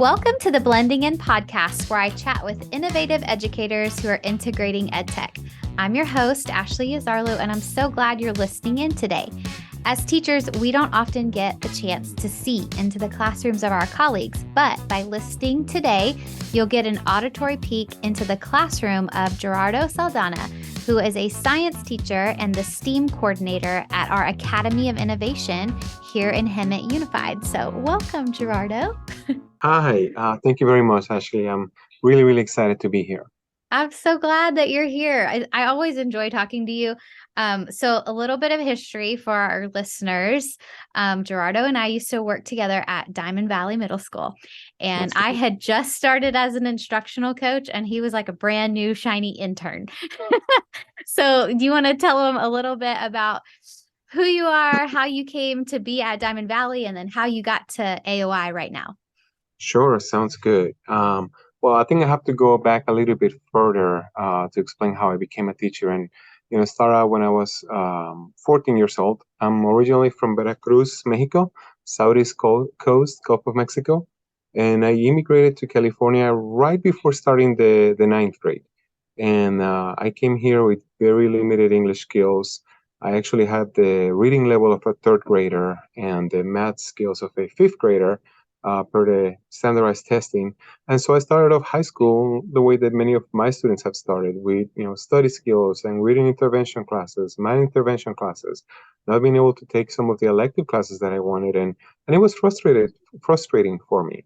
Welcome to the Blending In podcast, where I chat with innovative educators who are integrating EdTech. I'm your host, Ashley Yazarlu, and I'm so glad you're listening in today. As teachers, we don't often get the chance to see into the classrooms of our colleagues, but by listening today, you'll get an auditory peek into the classroom of Gerardo Saldana, who is a science teacher and the STEAM coordinator at our Academy of Innovation here in Hemet Unified. So welcome, Gerardo. Hi, thank you very much, Ashley. I'm really excited to be here. I'm so glad that you're here. I always enjoy talking to you. So a little bit of history for our listeners. Gerardo and I used to work together at Diamond Valley Middle School, and That's I great. had just started as an instructional coach, and he was like a brand new shiny intern. So do you want to tell him a little bit about who you are, how you came to be at Diamond Valley, and then how you got to AOI right now? Sure, sounds good. Well, I think I have to go back a little bit further to explain how I became a teacher. And start out when I was 14 years old. I'm originally from Veracruz, Mexico, southeast coast, Gulf of Mexico, and I immigrated to California right before starting the ninth grade. And I came here with very limited English skills. I actually had the reading level of a third grader and the math skills of a fifth grader per the standardized testing. And so I started off high school the way that many of my students have started, with study skills and reading intervention classes, math intervention classes, not being able to take some of the elective classes that I wanted, and it was frustrating for me.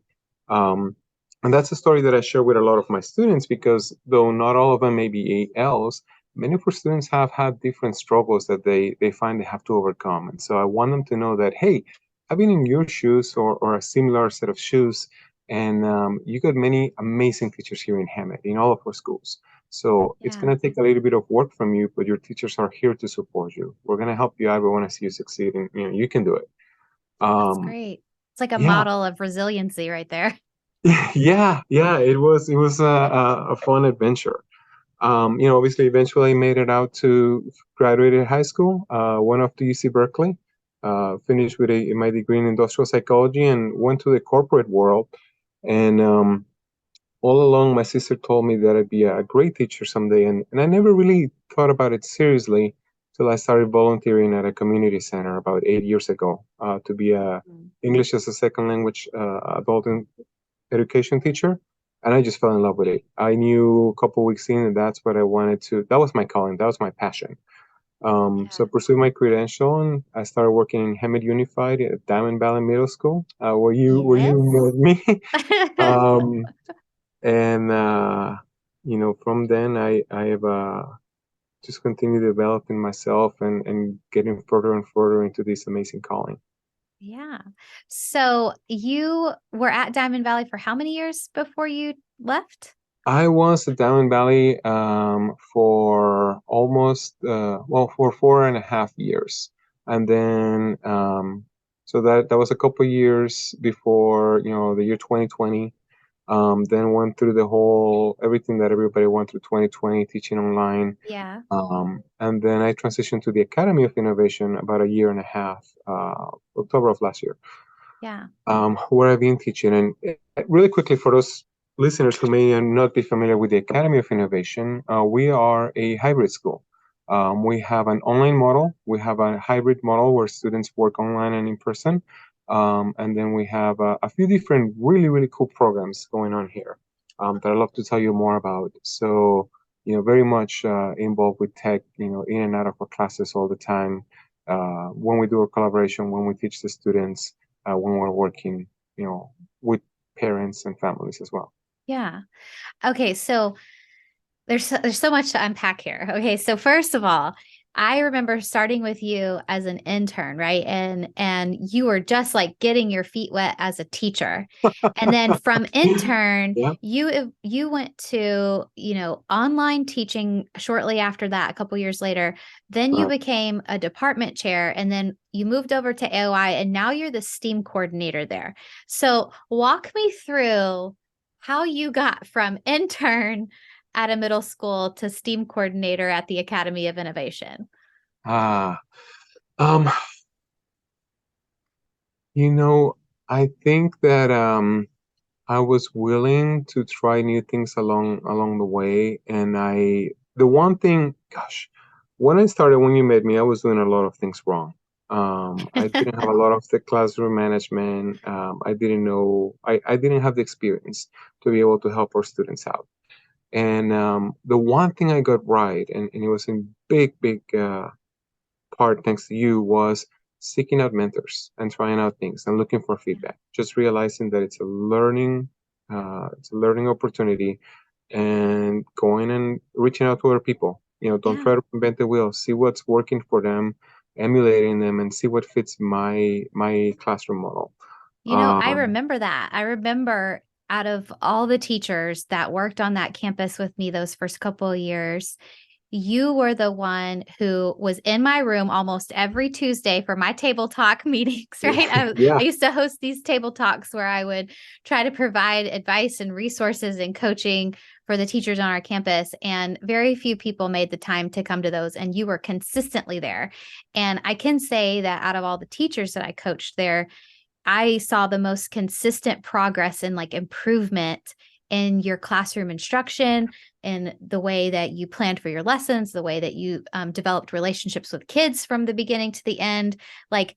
Um, and that's a story that I share with a lot of my students, because though not all of them may be ALs, many of our students have had different struggles that they find they have to overcome. And so I want them to know that, hey, I've been in your shoes, or a similar set of shoes, and you got many amazing teachers here in Hemet, in all of our schools. So it's Yeah, going to take a little bit of work from you, but your teachers are here to support you. We're going to help you out. We want to see you succeed, and you can do it. that's Um, great. It's like a yeah, model of resiliency right there. yeah. It was a fun adventure. Obviously, eventually I made it out to graduated high school, went off to UC Berkeley, finished with my degree in industrial psychology, and went to the corporate world. And all along, my sister told me that I'd be a great teacher someday, and I never really thought about it seriously till I started volunteering at a community center about 8 years ago to be a Mm. English as a second language adult education teacher, and I just fell in love with it. I knew a couple weeks in, and that's what I wanted to. That was my calling. That was my passion. So I Yeah. pursued my credential, and I started working in Hemet Unified at Diamond Valley Middle School, where you Yes. met me. um, and from then I have just continued developing myself and getting further and further into this amazing calling. Yeah. So you were at Diamond Valley for how many years before you left? I was at Diamond Valley for almost for 4.5 years, and then so that was a couple years before the year 2020. Then went through the whole everything that everybody went through 2020, teaching online. Yeah. And then I transitioned to the Academy of Innovation about a year and a half, October of last year, Yeah. where I've been teaching. And really quickly, for those listeners who may not be familiar with the Academy of Innovation, we are a hybrid school. We have an online model, we have a hybrid model where students work online and in person. And then we have a few different really cool programs going on here that I'd love to tell you more about. So, very much involved with tech, in and out of our classes all the time. When we do a collaboration, when we teach the students, when we're working, with parents and families as well. Yeah. Okay. So there's so much to unpack here. Okay, so first of all, I remember starting with you as an intern, right? And you were just like getting your feet wet as a teacher. And then from intern, Yeah. you went to, online teaching shortly after that, a couple years later. Then you Right. became a department chair, and then you moved over to AOI, and now you're the STEAM coordinator there. So walk me through how you got from intern at a middle school to STEAM coordinator at the Academy of Innovation. Ah, um, you know, I think that I was willing to try new things along the way, and the one thing, gosh, when I started, when you met me, I was doing a lot of things wrong. I didn't have a lot of the classroom management. I didn't know, I didn't have the experience to be able to help our students out. And the one thing I got right, and it was in big part thanks to you, was seeking out mentors and trying out things and looking for feedback. Just realizing that it's a learning opportunity, and going and reaching out to other people. Don't Yeah. try to invent the wheel. See what's working for them, emulating them, and see what fits my classroom model. I Um, remember that. I remember out of all the teachers that worked on that campus with me those first couple of years, you were the one who was in my room almost every Tuesday for my table talk meetings, right? I yeah, used to host these table talks where I would try to provide advice and resources and coaching for the teachers on our campus. And very few people made the time to come to those. And you were consistently there. And I can say that out of all the teachers that I coached there, I saw the most consistent progress and like improvement in your classroom instruction, in the way that you planned for your lessons, the way that you developed relationships with kids from the beginning to the end, like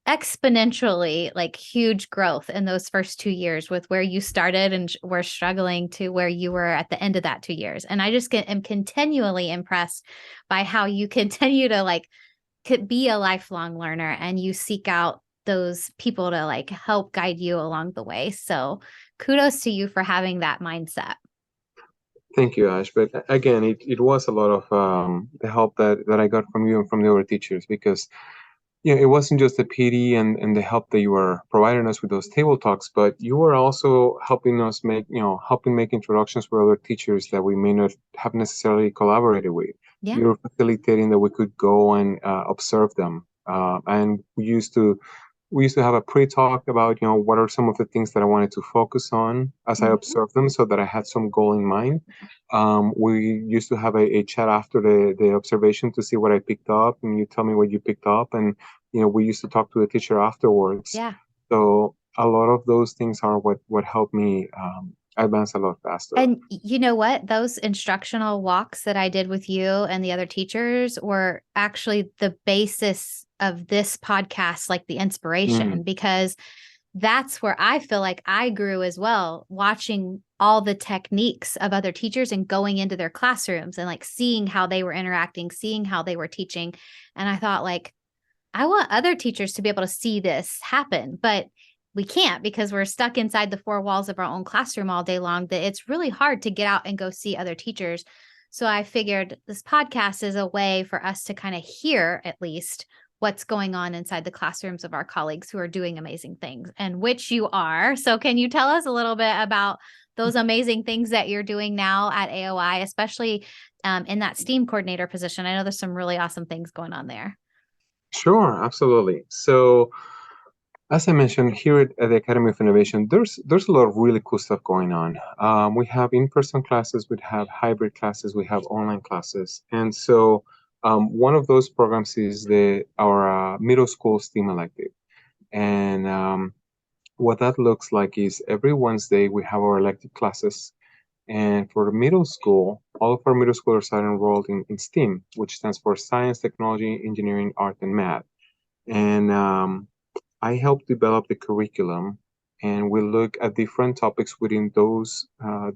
exponentially, like huge growth in those first 2 years with where you started and were struggling to where you were at the end of that 2 years. And I just am continually impressed by how you continue to like could be a lifelong learner and you seek out those people to like help guide you along the way. So kudos to you for having that mindset. thank you, Ash. But again, it was a lot of the help that I got from you and from the other teachers, because it wasn't just the PD and the help that you were providing us with those table talks, but you were also helping us helping make introductions for other teachers that we may not have necessarily collaborated with. Yeah. You were facilitating that we could go and observe them. And we used to have a pre-talk about what are some of the things that I wanted to focus on as I Mhm. observed them, so that I had some goal in mind. We used to have a chat after the observation to see what I picked up, and you tell me what you picked up, and we used to talk to the teacher afterwards. Yeah. So a lot of those things are what helped me advance a lot faster. And you know what? Those instructional walks that I did with you and the other teachers were actually the basis of this podcast, like the Mm, inspiration, because that's where I feel like I grew as well, watching all the techniques of other teachers and going into their classrooms and like seeing how they were interacting, seeing how they were teaching. And I thought, like, I want other teachers to be able to see this happen, but we can't because we're stuck inside the four walls of our own classroom all day long, that it's really hard to get out and go see other teachers. So I figured this podcast is a way for us to kind of hear at least what's going on inside the classrooms of our colleagues who are doing amazing things, and which you are. So can you tell us a little bit about those amazing things that you're doing now at AOI, especially in that STEAM coordinator position? I know there's some really awesome things going on there. sure, absolutely. So, as I mentioned, here at the Academy of Innovation, there's a lot of really cool stuff going on. We have in-person classes, we have hybrid classes, we have online classes, and so one of those programs is the our middle school STEAM elective. And what that looks like is every Wednesday we have our elective classes. And for the middle school, all of our middle schoolers are enrolled in STEAM, which stands for Science, Technology, Engineering, Art, and Math. And I help develop the curriculum, and we look at different topics within those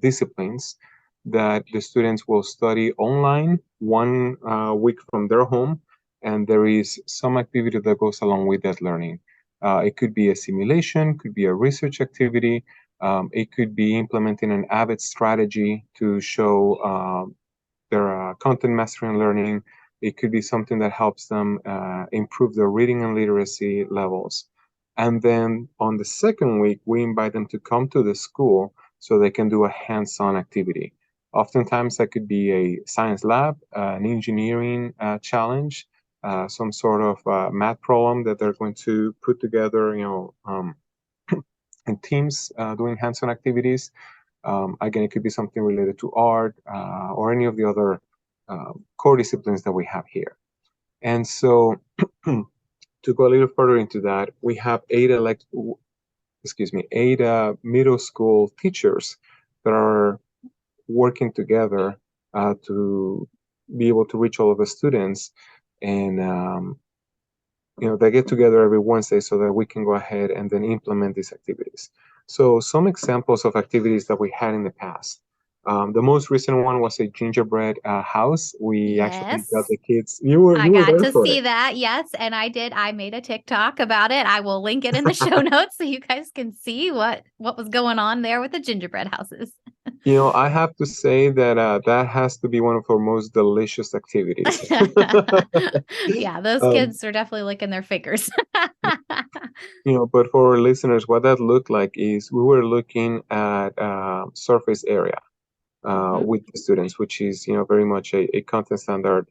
disciplines that the students will study online 1 week from their home, and there is some activity that goes along with that learning. It could be a simulation, could be a research activity, it could be implementing an AVID strategy to show their content mastery and learning. It could be something that helps them improve their reading and literacy levels. And then on the second week, we invite them to come to the school so they can do a hands-on activity. Oftentimes, that could be a science lab, an engineering challenge, some sort of math problem that they're going to put together, in teams doing hands-on activities. Again, it could be something related to art or any of the other core disciplines that we have here. And so, to go a little further into that, we have eight middle school teachers that are working together to be able to reach all of the students. And they get together every Wednesday so that we can go ahead and then implement these activities. So some examples of activities that we had in the past. The most recent one was a gingerbread house. We actually got Yes. the kids. You were Got there to for see it. that. Yes. And I did. I made a TikTok about it. I will link it in the show notes so you guys can see what was going on there with the gingerbread houses. I have to say that that has to be one of our most delicious activities. Yeah, those um, kids are definitely licking their fingers. but for our listeners, what that looked like is we were looking at surface area Mhm. with the students, which is very much a content standard.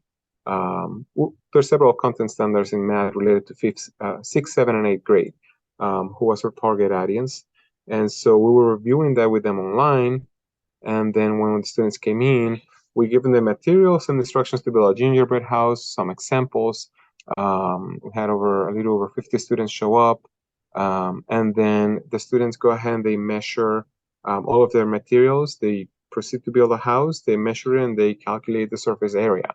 There's several content standards in math related to fifth, sixth, seventh, and eighth grade, who was our target audience, and so we were reviewing that with them online. And then when the students came in, we gave them the materials and instructions to build a gingerbread house, some examples. We had a little over 50 students show up. And then the students go ahead and they measure all of their materials. They proceed to build a house, they measure it, and they calculate the surface area.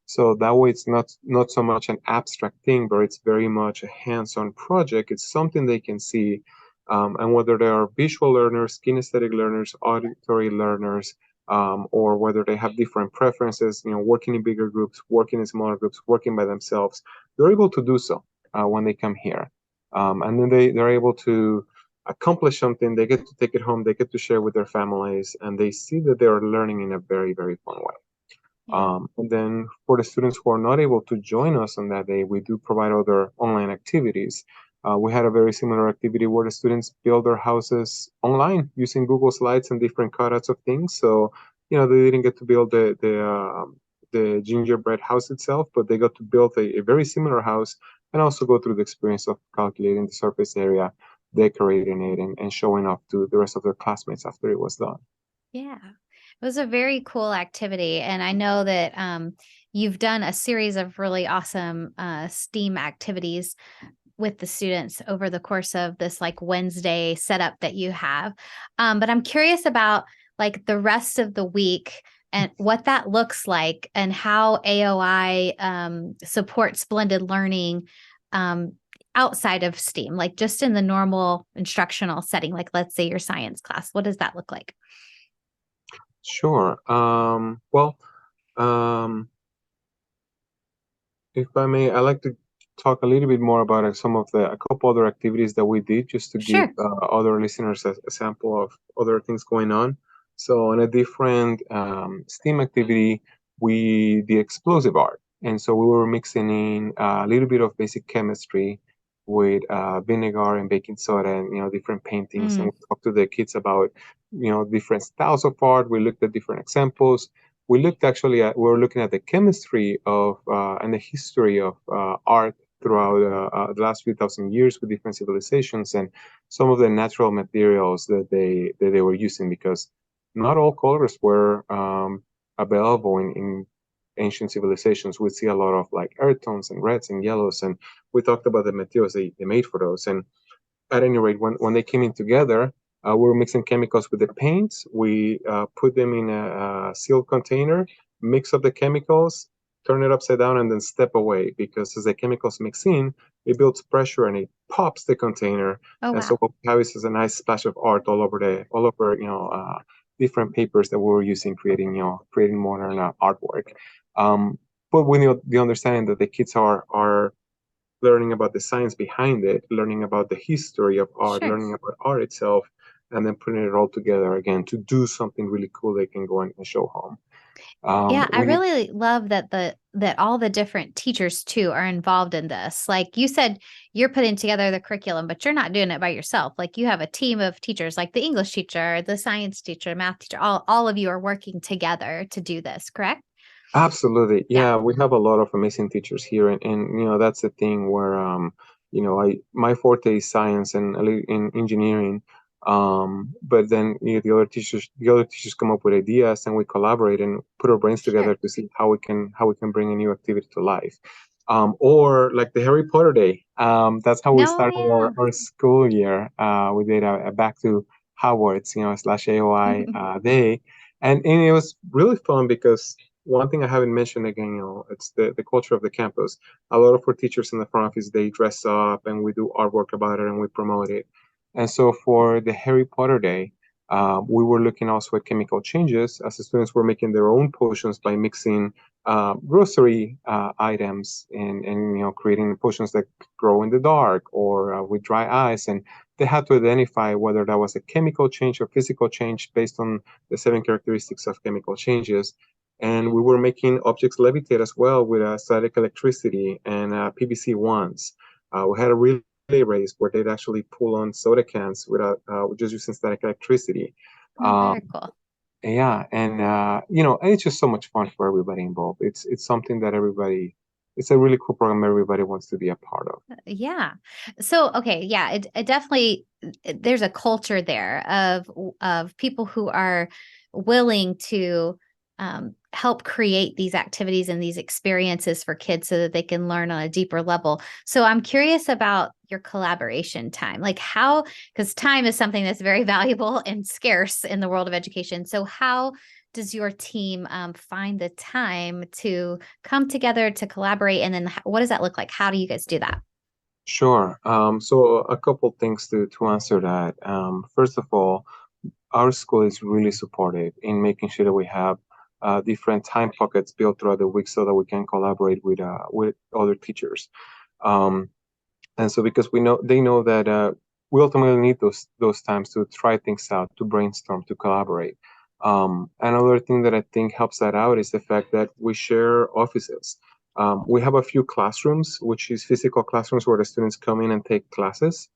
So that way it's not so much an abstract thing, but it's very much a hands-on project. It's something they can see, and whether they are visual learners, kinesthetic learners, auditory learners, or whether they have different preferences, working in bigger groups, working in smaller groups, working by themselves, they're able to do so when they come here. And then they're able to accomplish something, they get to take it home, they get to share with their families, and they see that they are learning in a very, very fun way. Yeah. And then for the students who are not able to join us on that day, we do provide other online activities. We had a very similar activity where the students build their houses online using Google Slides and different cutouts of things. So, they didn't get to build the gingerbread house itself, but they got to build a very similar house and also go through the experience of calculating the surface area, decorating it, and showing off to the rest of their classmates after it was done. Yeah. It was a very cool activity. And I know that you've done a series of really awesome STEAM activities with the students over the course of this like Wednesday setup that you have. But I'm curious about like the rest of the week and what that looks like and how AOI supports blended learning outside of STEAM, like just in the normal instructional setting, like let's say your science class. What does that look like? Sure. Um, if I may, I'd like to talk a little bit more about a couple other activities that we did just to give Sure. other listeners a sample of other things going on. So, on a different STEAM activity, we did explosive art. And so we were mixing in a little bit of basic chemistry with vinegar and baking soda and, different paintings. And Mm, we talked to the kids about, different styles of art. We looked at different examples. We were looking at the chemistry of and the history of art throughout the last few thousand years with different civilizations and some of the natural materials that they were using, because not all colors were available in ancient civilizations. We see a lot of like earth tones and reds and yellows, and we talked about the materials they made for those. And at any rate, when they came in together, we were mixing chemicals with the paints. We put them in a sealed container, mix up the chemicals, turn it upside down, and then step away, because as the chemicals mix in, it builds pressure and it pops the container. oh, And so wow. what we have is a nice splash of art all over different papers that we were using, creating modern artwork. Um, but with the understanding that the kids are learning about the science behind it, learning about the history of art, Sure. learning about art itself, and then putting it all together again to do something really cool they can go and show home. Yeah, I We really love that all the different teachers too are involved in this. Like you said, you're putting together the curriculum, but you're not doing it by yourself. Like you have a team of teachers, like the English teacher, the science teacher, math teacher, all of you are working together to do this, correct? Absolutely. Yeah, Yeah, we have a lot of amazing teachers here, and that's the thing where I my forte is science and a little in engineering. But then the other teachers come up with ideas, and we collaborate and put our brains sure. together to see how we can bring a new activity to life. Or like the Harry Potter Day. That's how we No, started yeah. our school year. We did a back to Hogwarts, slash AOI day, and it was really fun because one thing I haven't mentioned again, it's the culture of the campus. A lot of our teachers in the front office, they dress up and we do artwork about it and we promote it. And so for the Harry Potter Day, we were looking also at chemical changes as the students were making their own potions by mixing grocery items and creating potions that grow in the dark or with dry ice, and they had to identify whether that was a chemical change or physical change based on the 7 characteristics of chemical changes. And we were making objects levitate as well with static electricity and PVC wands. We had a relay race where they'd actually pull on soda cans without just using static electricity. Oh, very Um, cool. yeah, and and it's just so much fun for everybody involved. It's something that everybody. It's a really cool program everybody wants to be a part of. Yeah. So, okay, yeah, it definitely there's a culture there of people who are willing to help create these activities and these experiences for kids so that they can learn on a deeper level. So, I'm curious about your collaboration time. Like how, because time is something that's very valuable and scarce in the world of education. So, how does your team find the time to come together to collaborate? And then what does that look like? How do you guys do that? Sure. So a couple things to answer that. First of all, our school is really supportive in making sure that we have different time pockets built throughout the week so that we can collaborate with other teachers. Um, and so because we know they know that we ultimately need those times to try things out, to brainstorm, to collaborate. Another thing that I think helps that out is the fact that we share offices. We have a few classrooms, which is physical classrooms where the students come in and take classes,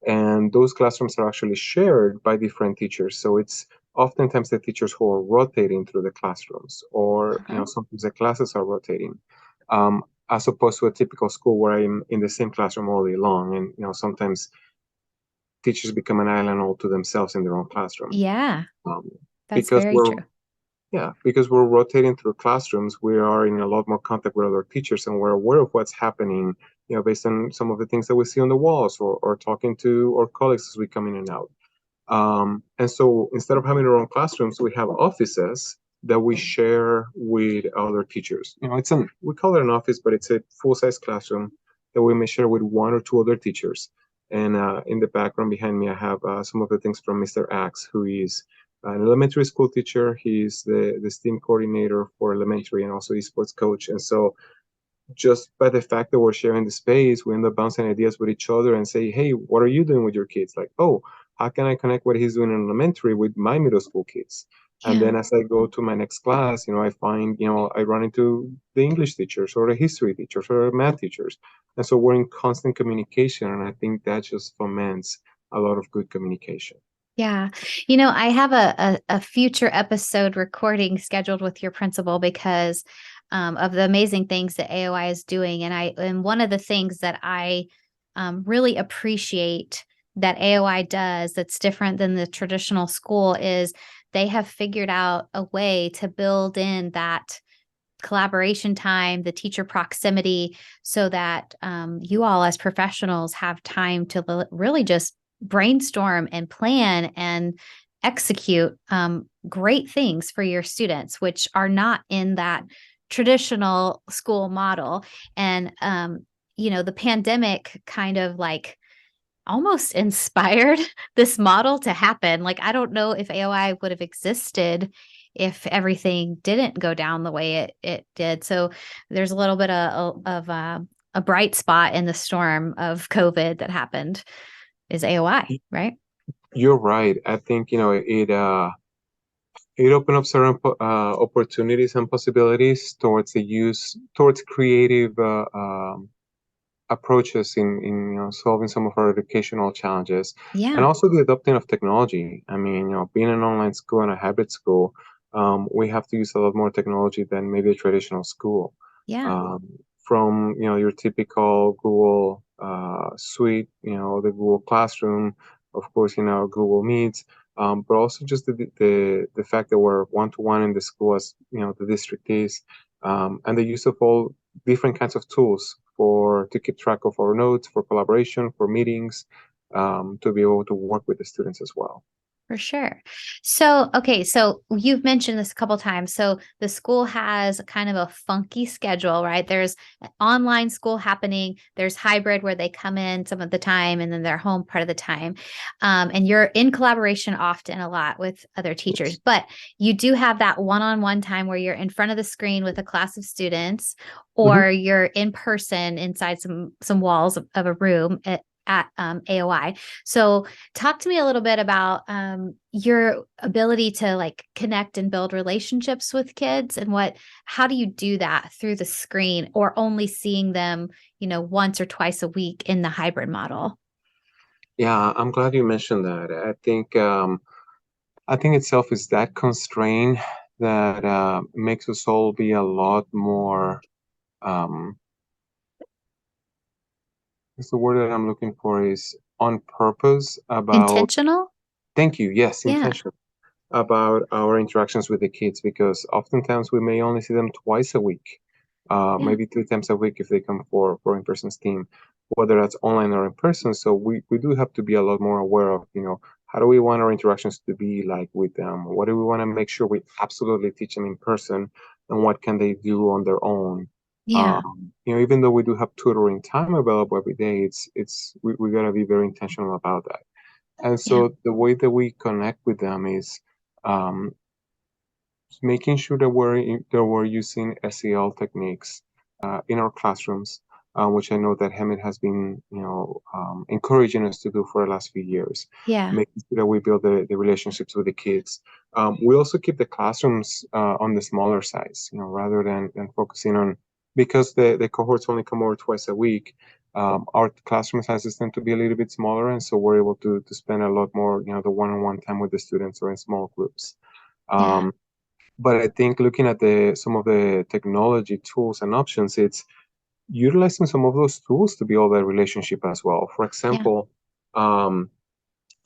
and those classrooms are actually shared by different teachers. So it's oftentimes the teachers who are rotating through the classrooms, or Uh-huh. sometimes the classes are rotating, as opposed to a typical school where I'm in the same classroom all day long, and sometimes teachers become an island all to themselves in their own classroom. Yeah, Um, that's because very we're true. Yeah, because we're rotating through classrooms, we are in a lot more contact with other teachers and we're aware of what's happening, based on some of the things that we see on the walls or talking to our colleagues as we come in and out. And so instead of having our own classrooms, we have offices that we share with other teachers. We call it an office, but it's a full-size classroom that we may share with one or two other teachers. And in the background behind me, I have some of the things from Mr. Axe, who is an elementary school teacher. He's the STEAM coordinator for elementary and also esports coach. And so just by the fact that we're sharing the space, we end up bouncing ideas with each other and say, hey, what are you doing with your kids? Like, oh, how can I connect what he's doing in elementary with my middle school kids? And Yeah. then as I go to my next class, I find, I run into the English teachers or the history teachers or the math teachers. And so we're in constant communication. And I think that just foments a lot of good communication. Yeah. I have a future episode recording scheduled with your principal because of the amazing things that AOI is doing. And one of the things that I really appreciate that AOI does that's different than the traditional school is they have figured out a way to build in that collaboration time, the teacher proximity, so that you all as professionals have time to really just brainstorm and plan and execute great things for your students, which are not in that traditional school model. And, the pandemic kind of like almost inspired this model to happen. Like, I don't know if AOI would have existed if everything didn't go down the way it did. So there's a little bit of a bright spot in the storm of COVID that happened is AOI, right? You're right. I think, it opened up certain opportunities and possibilities towards towards creative approaches in solving some of our educational challenges, and Yeah. also the adopting of technology. I mean, being an online school and a hybrid school, we have to use a lot more technology than maybe a traditional school. Yeah. Um, from your typical Google suite, the Google Classroom, of course, Google Meets, but also just the fact that we're one to one in the school as the district is, and the use of all different kinds of tools for to keep track of our notes, for collaboration, for meetings, to be able to work with the students as well. For sure. So, okay, so you've mentioned this a couple times. So the school has kind of a funky schedule, right? There's online school happening, there's hybrid where they come in some of the time and then they're home part of the time. And you're in collaboration often a lot with other teachers, Yes. but you do have that one-on-one time where you're in front of the screen with a class of students, Mhm. or you're in person inside some walls of a room at AOI. So talk to me a little bit about your ability to like connect and build relationships with kids, and how do you do that through the screen or only seeing them, once or twice a week in the hybrid model? Yeah, I'm glad you mentioned that. I think itself is that constraint that makes us all be a lot more. What's the word that I'm looking for? Is on purpose about. Intentional? Thank you. Yes, Yeah. intention about our interactions with the kids, because oftentimes we may only see them twice a week, Yeah. maybe 3 times a week if they come for in-person STEAM, whether that's online or in person. So we do have to be a lot more aware of, how do we want our interactions to be like with them? What do we want to make sure we absolutely teach them in person, and what can they do on their own? Yeah. Even though we do have tutoring time available every day, we gotta be very intentional about that. And Yeah. so the way that we connect with them is um, making sure that we're using SEL techniques in our classrooms, which I know that Hemet has been, encouraging us to do for the last few years, Yeah. making sure that we build the relationships with the kids. We also keep the classrooms on the smaller size, rather than focusing on, because the cohorts only come over twice a week. Our classroom sizes tend to be a little bit smaller, and so we're able to spend a lot more, the one-on-one time with the students or in small groups. Yeah. Um, but I think looking at some of the technology tools and options, it's utilizing some of those tools to build a relationship as well. For Yeah. example, um,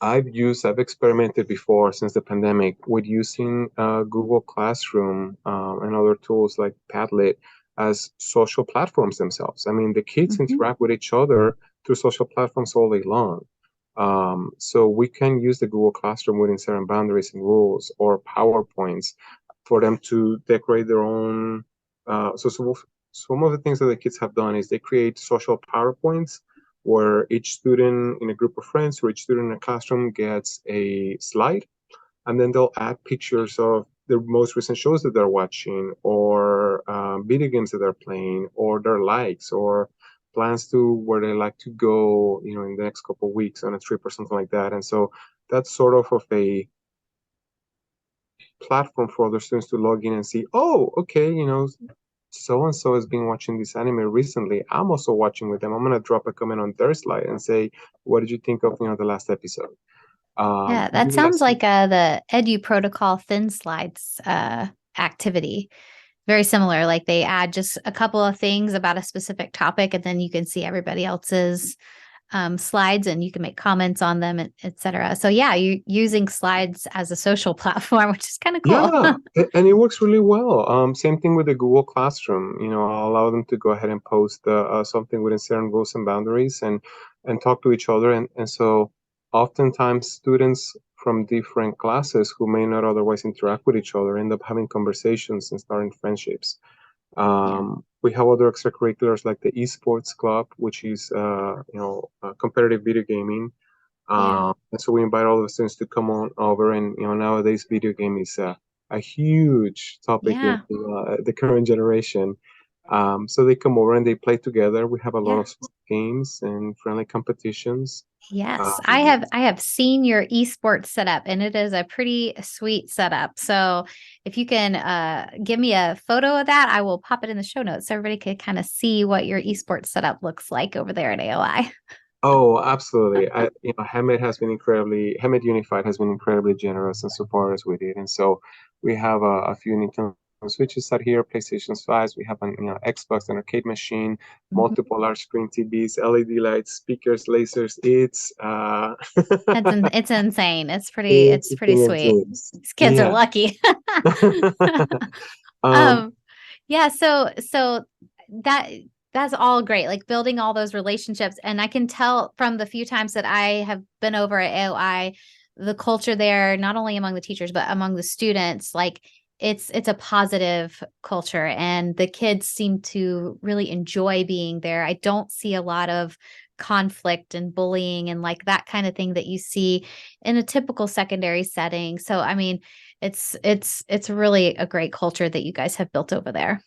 I've experimented before since the pandemic with using Google Classroom and other tools like Padlet as social platforms themselves. I mean, the kids Hmm. interact with each other through social platforms all day long. So we can use the Google Classroom within certain boundaries and rules, or PowerPoints, for them to decorate their own. So some of the things that the kids have done is they create social PowerPoints where each student in a group of friends or each student in a classroom gets a slide, and then they'll add pictures of the most recent shows that they're watching, or video games that they're playing, or their likes, or plans to where they like to go, in the next couple of weeks on a trip or something like that. And so that's sort of a platform for other students to log in and see, oh, okay, so and so has been watching this anime recently. I'm also watching with them. I'm gonna drop a comment on their slide and say, what did you think of the last episode? Yeah. That sounds Utilizing. like the Edu Protocol Thin Slides activity. Very similar. Like they add just a couple of things about a specific topic, and then you can see everybody else's slides and you can make comments on them, et cetera. So yeah, you're using slides as a social platform, which is kind of cool. Yeah, and it works really well. Same thing with the Google Classroom. I'll allow them to go ahead and post something within certain rules and boundaries, and talk to each other. And so oftentimes students from different classes who may not otherwise interact with each other end up having conversations and starting friendships. Yeah. We have other extracurriculars like the eSports Club, which is competitive video gaming. Yeah. And so we invite all the students to come on over, and nowadays video game is a huge topic in Yeah. the current generation. So they come over and they play together. We have a lot Yeah. of games and friendly competitions. Yes, I Um, have I have seen your esports setup, and it is a pretty sweet setup. So if you can give me a photo of that, I will pop it in the show notes so everybody can kind of see what your esports setup looks like over there at AOI. oh, absolutely. Hemet Unified has been incredibly generous and support us with it, and so we have a few Nintendo Switches out here, PlayStation 5s. We have an Xbox, an arcade machine, Mhm. multiple large screen TVs, LED lights, speakers, lasers. It's insane. It's pretty It's it's a pretty thing of sweet. dreams. These kids are Yeah. lucky. um, um, yeah, so that that's all great. Like building all those relationships. And I can tell from the few times that I have been over at AOI, the culture there, not only among the teachers, but among the students, like it's a positive culture and the kids seem to really enjoy being there. I don't see a lot of conflict and bullying and like that kind of thing that you see in a typical secondary setting. So I mean, it's really a great culture that you guys have built over there.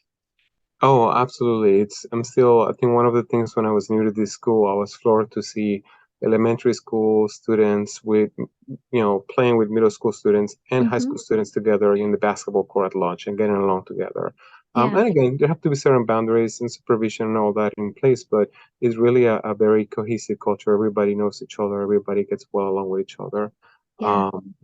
Oh, absolutely. I'm still, I think one of the things when I was new to this school, I was floored to see elementary school students playing with middle school students and high Hmm. school students together in the basketball court at lunch and getting along together. Yeah. And again, there have to be certain boundaries and supervision and all that in place, but it's really a very cohesive culture. Everybody knows each other. Everybody gets well along with each other. Yeah. Um,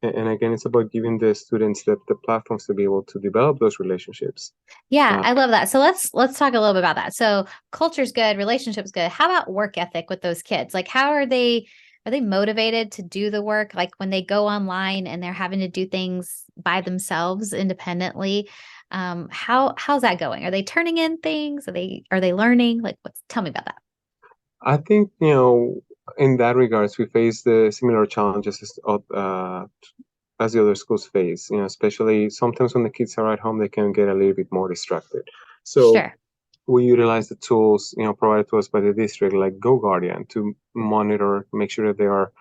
and again, it's about giving the students the platforms to be able to develop those relationships. Yeah, Uh, I love that. So let's talk a little bit about that. So culture's good, relationships good. How about work ethic with those kids? Like how are they motivated to do the work? Like when they go online and they're having to do things by themselves independently. How's that going? Are they turning in things? Are they learning? Like what's tell me about that. I think, in that regards, we face the similar challenges as the other schools face, especially sometimes when the kids are at home, they can get a little bit more distracted. So Sure. we utilize the tools, provided to us by the district, like Go Guardian, to monitor, make sure that they are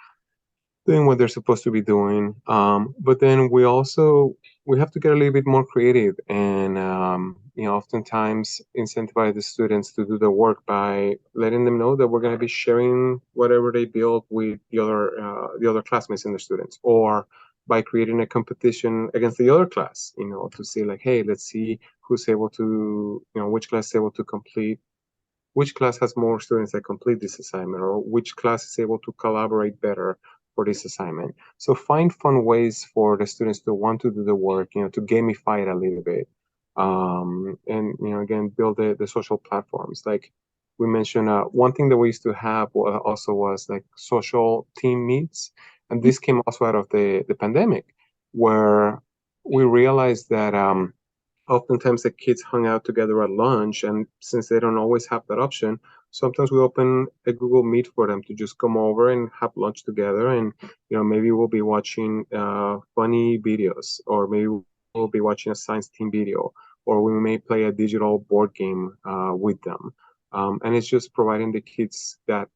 doing what they're supposed to be doing. But then we have to get a little bit more creative and oftentimes incentivize the students to do the work by letting them know that we're going to be sharing whatever they build with the other classmates and the students, or by creating a competition against the other class, to see like, hey, let's see who's able to, which class is able to complete, which class has more students that complete this assignment, or which class is able to collaborate better for this assignment. So find fun ways for the students to want to do the work, to gamify it a little bit. And again, build the social platforms. Like we mentioned, one thing that we used to have also was like social team meets. And this came also out of the pandemic, where we realized that oftentimes the kids hung out together at lunch, and since they don't always have that option, sometimes we open a Google Meet for them to just come over and have lunch together. And maybe we'll be watching funny videos, or maybe we'll be watching a science team video, or we may play a digital board game with them. And it's just providing the kids that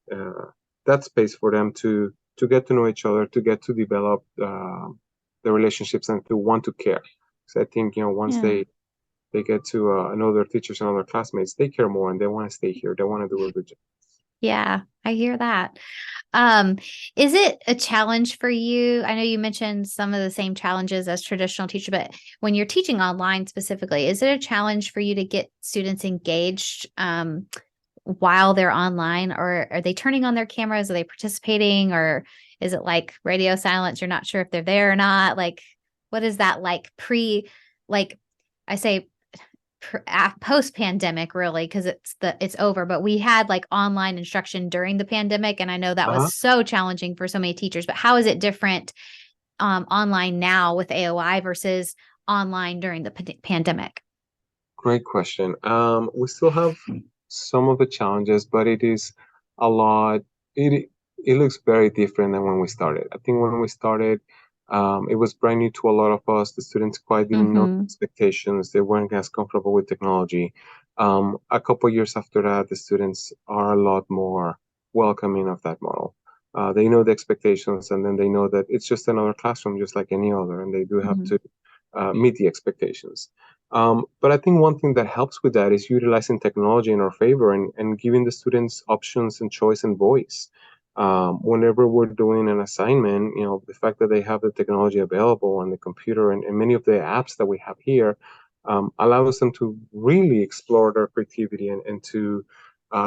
space for them to get to know each other, to get to develop the relationships, and to want to care. So I think once Yeah. they get to know their teachers and other classmates, they care more and they want to stay here. They want to do a good job. Yeah, I hear that. Um, is it a challenge for you? I know you mentioned some of the same challenges as traditional teacher, but when you're teaching online specifically, is it a challenge for you to get students engaged while they're online, or are they turning on their cameras? Are they participating, or is it like radio silence? You're not sure if they're there or not. Like, what is that like like I say post pandemic really because it's over, but we had like online instruction during the pandemic and I know that was Uh-huh. so challenging for so many teachers. But how is it different online now with AOI versus online during the pandemic? Great question. We still have some of the challenges, but it is a lot. It looks very different than when we started. I think when we started, it was brand new to a lot of us. The students quite didn't know the Mm-hmm. expectations. They weren't as comfortable with technology. A couple years after that, the students are a lot more welcoming of that model. They know the expectations, and then they know that it's just another classroom, just like any other, and they do have Mm-hmm. to meet the expectations. But I think one thing that helps with that is utilizing technology in our favor, and giving the students options and choice and voice. Whenever we're doing an assignment, the fact that they have the technology available on the computer, and many of the apps that we have here allows them to really explore their creativity, and to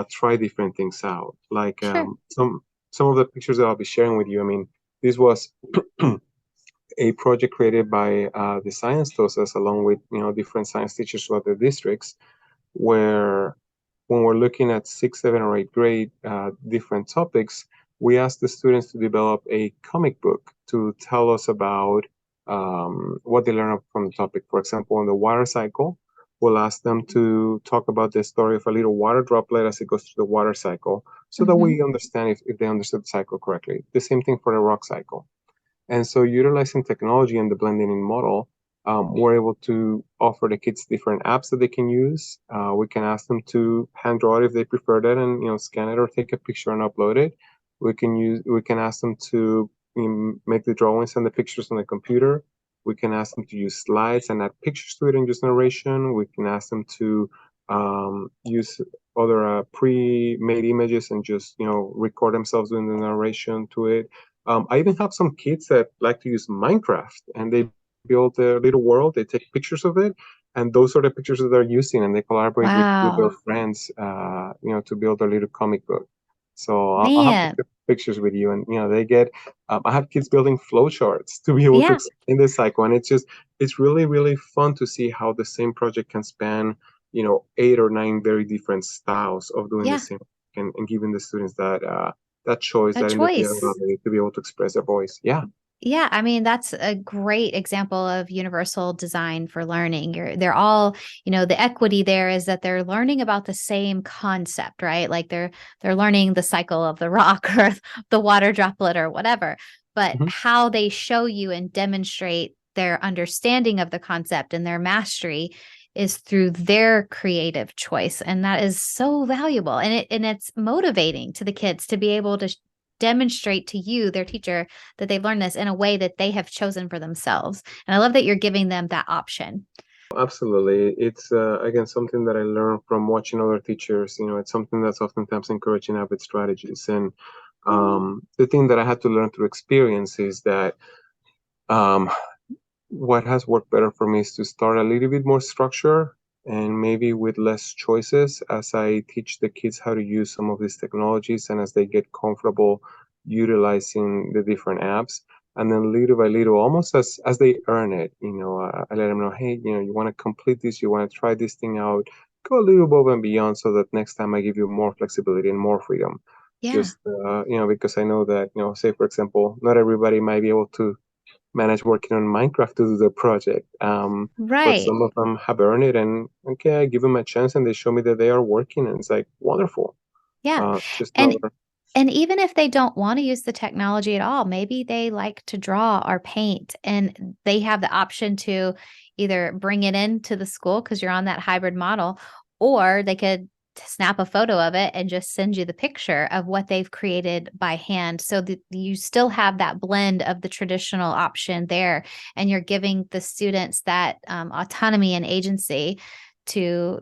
try different things out. Like Sure. some of the pictures that I'll be sharing with you. I mean, this was a project created by the science TOSAs along with different science teachers throughout the districts, where when we're looking at 6th, 7th, or 8th grade different topics, we ask the students to develop a comic book to tell us about what they learn from the topic. For example, in the water cycle, we'll ask them to talk about the story of a little water droplet as it goes through the water cycle, so that Hmm. we understand if they understood the cycle correctly. The same thing for the rock cycle. And so, utilizing technology and the blending in model, we're able to offer the kids different apps that they can use. We can ask them to hand draw it if they prefer that, and scan it or take a picture and upload it. We can ask them to make the drawings and the pictures on the computer. We can ask them to use slides and add pictures to it and use narration. We can ask them to use other pre-made images and just record themselves doing the narration to it. I even have some kids that like to use Minecraft, and they build a little world. They take pictures of it, and those are the pictures that they're using, and they collaborate with their Wow. friends, to build a little comic book. So I'll have to Man. share pictures with you, and they get. I have kids building flowcharts to be able to Yeah. explain the cycle, and it's really really fun to see how the same project can span 8 or 9 very different styles of doing the Yeah. same, and giving the students that choice, A that choice. individuality to be able to express their voice. Yeah. Yeah, I mean that's a great example of universal design for learning. They're all, the equity there is that they're learning about the same concept, right? Like they're learning the cycle of the rock or the water droplet or whatever, but Mhm. how they show you and demonstrate their understanding of the concept and their mastery is through their creative choice, and that is so valuable, and it's motivating to the kids to be able to demonstrate to you, their teacher, that they've learned this in a way that they have chosen for themselves. And I love that you're giving them that option. Absolutely. It's again something that I learned from watching other teachers. It's something that's oftentimes encouraging habit strategies. And the thing that I had to learn through experience is that um, what has worked better for me is to start a little bit more structure and maybe with less choices as I teach the kids how to use some of these technologies and as they get comfortable utilizing the different apps. And then little by little, almost as they earn it, I let them know, hey, you want to complete this, you want to try this thing out, go a little above and beyond so that next time I give you more flexibility and more freedom. Yeah. Just, because I know that, say, for example, not everybody might be able to manage working on Minecraft to do the project. But Right. some of them have earned it, and okay, I give them a chance, and they show me that they are working, and it's like wonderful. Yeah. Just And another. and even if they don't want to use the technology at all, maybe they like to draw or paint and they have the option to either bring it into the school because you're on that hybrid model, or they could snap a photo of it and just send you the picture of what they've created by hand, so that you still have that blend of the traditional option there, and you're giving the students that autonomy and agency to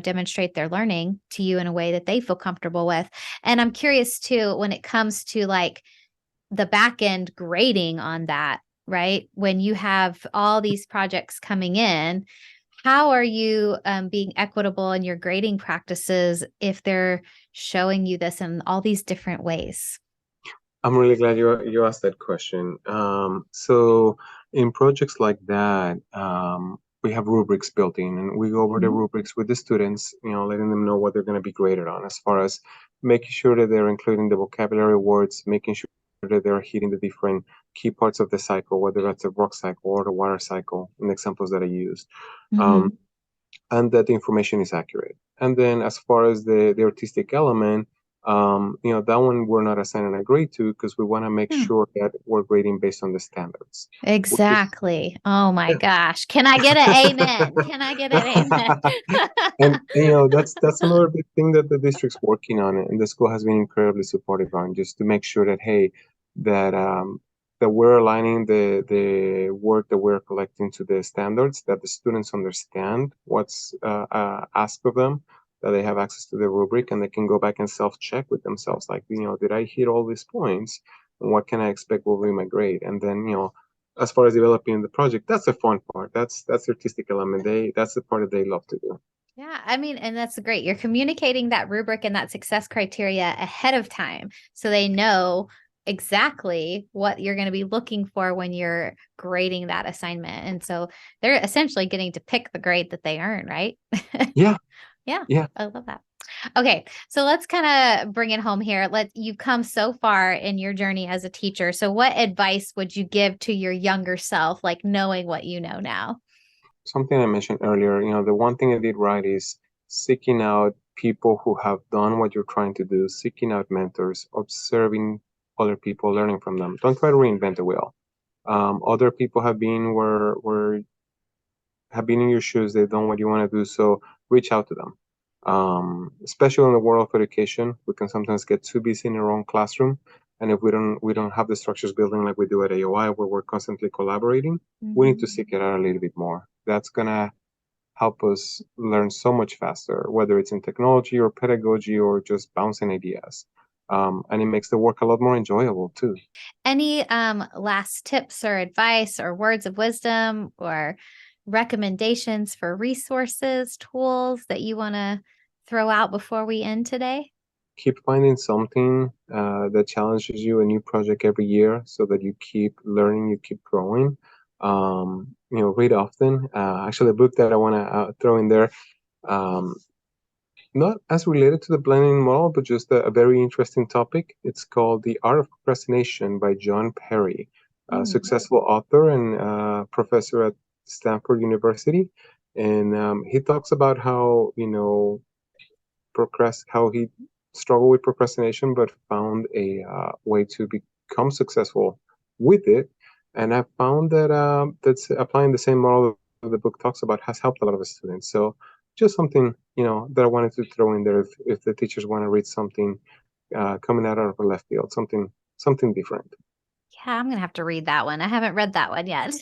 demonstrate their learning to you in a way that they feel comfortable with. And I'm curious too, when it comes to like the back end grading on that, right? When you have all these projects coming in, how are you being equitable in your grading practices if they're showing you this in all these different ways? I'm really glad you asked that question. So in projects like that, we have rubrics built in, and we go over the Mhm. rubrics with the students, letting them know what they're going to be graded on, as far as making sure that they're including the vocabulary words, making sure that they're hitting the different key parts of the cycle, whether that's a rock cycle or the water cycle, in the examples that I used. Um, Mhm. and that the information is accurate. And then as far as the artistic element, that one we're not assigning a grade to because we want to make Yeah. sure that we're grading based on the standards. Which is, Exactly. Oh my yeah. gosh. Can I get an amen? Can I get an amen? And that's another big thing that the district's working on, and the school has been incredibly supportive on, just to make sure that hey, that that we're aligning the work that we're collecting to the standards, that the students understand what's asked of them, that they have access to the rubric, and they can go back and self-check with themselves, like did I hit all these points, and what can I expect will be my grade, and then as far as developing the project, that's the fun part. That's the artistic element. That's the part that they love to do. Yeah, I mean, and that's great. You're communicating that rubric and that success criteria ahead of time so they know exactly what you're going to be looking for when you're grading that assignment. And so they're essentially getting to pick the grade that they earn, right? Yeah, Yeah, yeah. I love that. Okay, so let's kind of bring it home here. You've come so far in your journey as a teacher. So what advice would you give to your younger self, like knowing what you know now? something I mentioned earlier, the one thing I did right is seeking out people who have done what you're trying to do, seeking out mentors, observing other people, learning from them. Don't try to reinvent the wheel. Other people have been in your shoes. They've done what you want to do. So reach out to them. Especially in the world of education, we can sometimes get too busy in our own classroom. And if we don't have the structures building like we do at AOI, where we're constantly collaborating, we need to seek it out a little bit more. That's gonna help us learn so much faster, whether it's in technology or pedagogy or just bouncing ideas. And it makes the work a lot more enjoyable too. Any last tips or advice or words of wisdom or recommendations for resources, tools that you want to throw out before we end today? Keep finding something that challenges you, a new project every year, so that you keep learning, you keep growing. Read often. Actually, a book that I want to throw in there, um, not as related to the blending model, but just a very interesting topic. It's called The Art of Procrastination by John Perry, a successful author and professor at Stanford University. And he talks about how, how he struggled with procrastination, but found a way to become successful with it. And I found that that's applying the same model that the book talks about has helped a lot of students. So just something, that I wanted to throw in there if the teachers want to read something coming out of a left field, something different. Yeah, I'm going to have to read that one. I haven't read that one yet.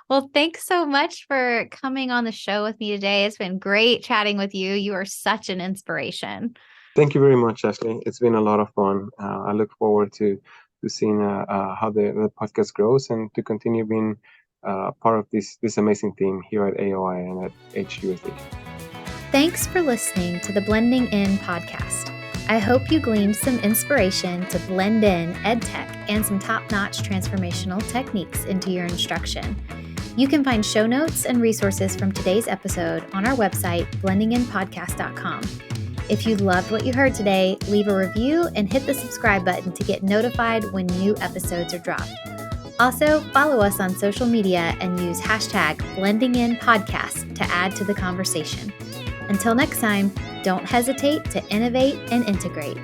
Well, thanks so much for coming on the show with me today. It's been great chatting with you. You are such an inspiration. Thank you very much, Ashley. It's been a lot of fun. I look forward to seeing how the podcast grows and to continue being part of this amazing team here at AOI and at HUSD. Thanks for listening to the Blending In podcast. I hope you gleaned some inspiration to blend in EdTech and some top-notch transformational techniques into your instruction. You can find show notes and resources from today's episode on our website, blendinginpodcast.com. If you loved what you heard today, leave a review and hit the subscribe button to get notified when new episodes are dropped. Also, follow us on social media and use hashtag blendinginpodcast to add to the conversation. Until next time, don't hesitate to innovate and integrate.